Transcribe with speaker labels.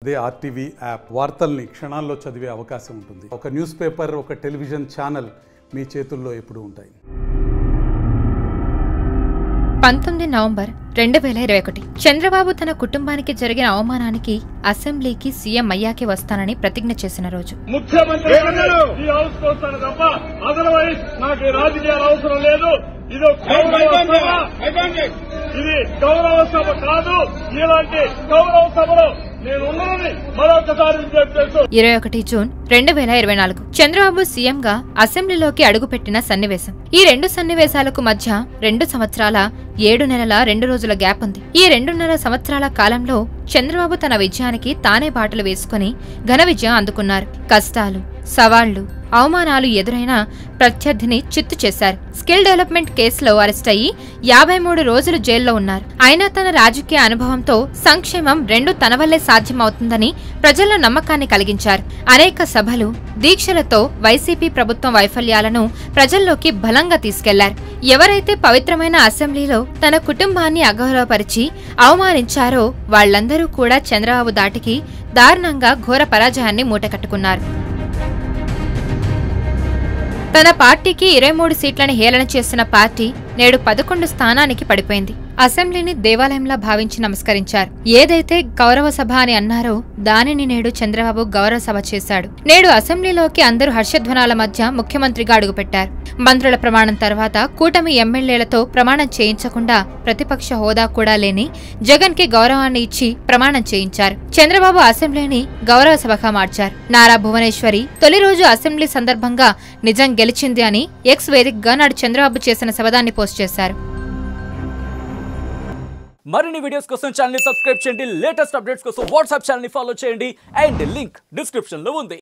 Speaker 1: అదే RTV app వార్తల్ని క్షణాల్లో చదివే అవకాశం ఉంటుంది. ఒక న్యూస్ పేపర్, ఒక టెలివిజన్ ఛానల్ మీ చేతుల్లో ఎప్పుడూ ఉంటాయి.
Speaker 2: 19 నవంబర్ 2021 చంద్రబాబు తన కుటుంబానికి జరిగిన అవమానానికి అసెంబ్లీకి సీఎం అయ్యాకే వస్తానని ప్రతిజ్ఞ చేసిన రోజు.
Speaker 3: ముఖ్యమంత్రి ఈ హౌస్ వస్తాను తప్ప అదర్వైజ్ నాకు రాజకీయాలు అవసరం లేదు. ఇది గౌరవ సభ కాదు. ఇలాంటి గౌరవ సభలో నేను ఉన్నానని మరొకసారి విజ్ఞప్తి చేస్తూ
Speaker 2: 21 జూన్ 2024 చంద్రబాబు సీఎంగా అసెంబ్లీలోకి అడుగుపెట్టిన సన్నివేశం. ఈ రెండు సన్నివేశాలకు మధ్య 2 సంవత్సరాల 7 నెలల 2 రోజుల గ్యాప్ ఉంది. ఈ 2.5 సంవత్సరాల కాలంలో చంద్రబాబు తన విజయానికి తానే బాటలు వేసుకుని ఘన విజయం అందుకున్నారు. కష్టాలు, సవాళ్లు, అవమానాలు ఎదురైన ప్రత్యర్థిని చిత్తు చేశారు. స్కిల్ డెవలప్మెంట్ కేసులో అరెస్ట్ అయ్యి 53 రోజులు జైల్లో ఉన్నారు. అయినా తన రాజకీయ అనుభవంతో సంక్షేమం 2 తన వల్లే సాధ్యమవుతుందని ప్రజల్లో నమ్మకాన్ని కలిగించారు. అనేక సభలు, దీక్షలతో వైసీపీ ప్రభుత్వం వైఫల్యాలను ప్రజల్లోకి బలంగా తీసుకెళ్లారు. ఎవరైతే పవిత్రమైన అసెంబ్లీలో తన కుటుంబాన్ని అగౌరవపరిచి అవమానించారో వాళ్లందరూ కూడా చంద్రబాబు దాటికి దారుణంగా ఘోర పరాజయాన్ని మూటకట్టుకున్నారు. తన పార్టీకి 23 సీట్లని హేళన చేసిన పార్టీ నేడు 11 స్థానానికి పడిపోయింది. అసెంబ్లీని దేవాలయంలా భావించి నమస్కరించారు. ఏదైతే గౌరవ సభ అని అన్నారో దానిని నేడు చంద్రబాబు గౌరవ సభ చేశాడు. నేడు అసెంబ్లీలోకి అందరూ హర్షధ్వనాల మధ్య ముఖ్యమంత్రిగా అడుగుపెట్టారు. మంత్రుల ప్రమాణం తర్వాత కూటమి ఎమ్మెల్యేలతో ప్రమాణం చేయించకుండా ప్రతిపక్ష హోదా కూడా లేని జగన్ కి గౌరవాన్ని ఇచ్చి ప్రమాణం చేయించారు. చంద్రబాబు అసెంబ్లీని గౌరవ సభగా మార్చారు. నారా భువనేశ్వరి తొలి రోజు అసెంబ్లీ సందర్భంగా నిజం గెలిచింది అని ఎక్స్ వేదికగా నాడు చంద్రబాబు చేసిన శపథాన్ని పోస్ట్ చేశారు.
Speaker 4: మరిన్ని వీడియోస్ కోసం ఛానల్ ని సబ్స్క్రైబ్ చేయండి. లేటెస్ట్ అప్డేట్స్ కోసం వాట్సాప్ ఛానల్ ని ఫాలో చేయండి. అండ్ లింక్ డిస్క్రిప్షన్ లో ఉంది.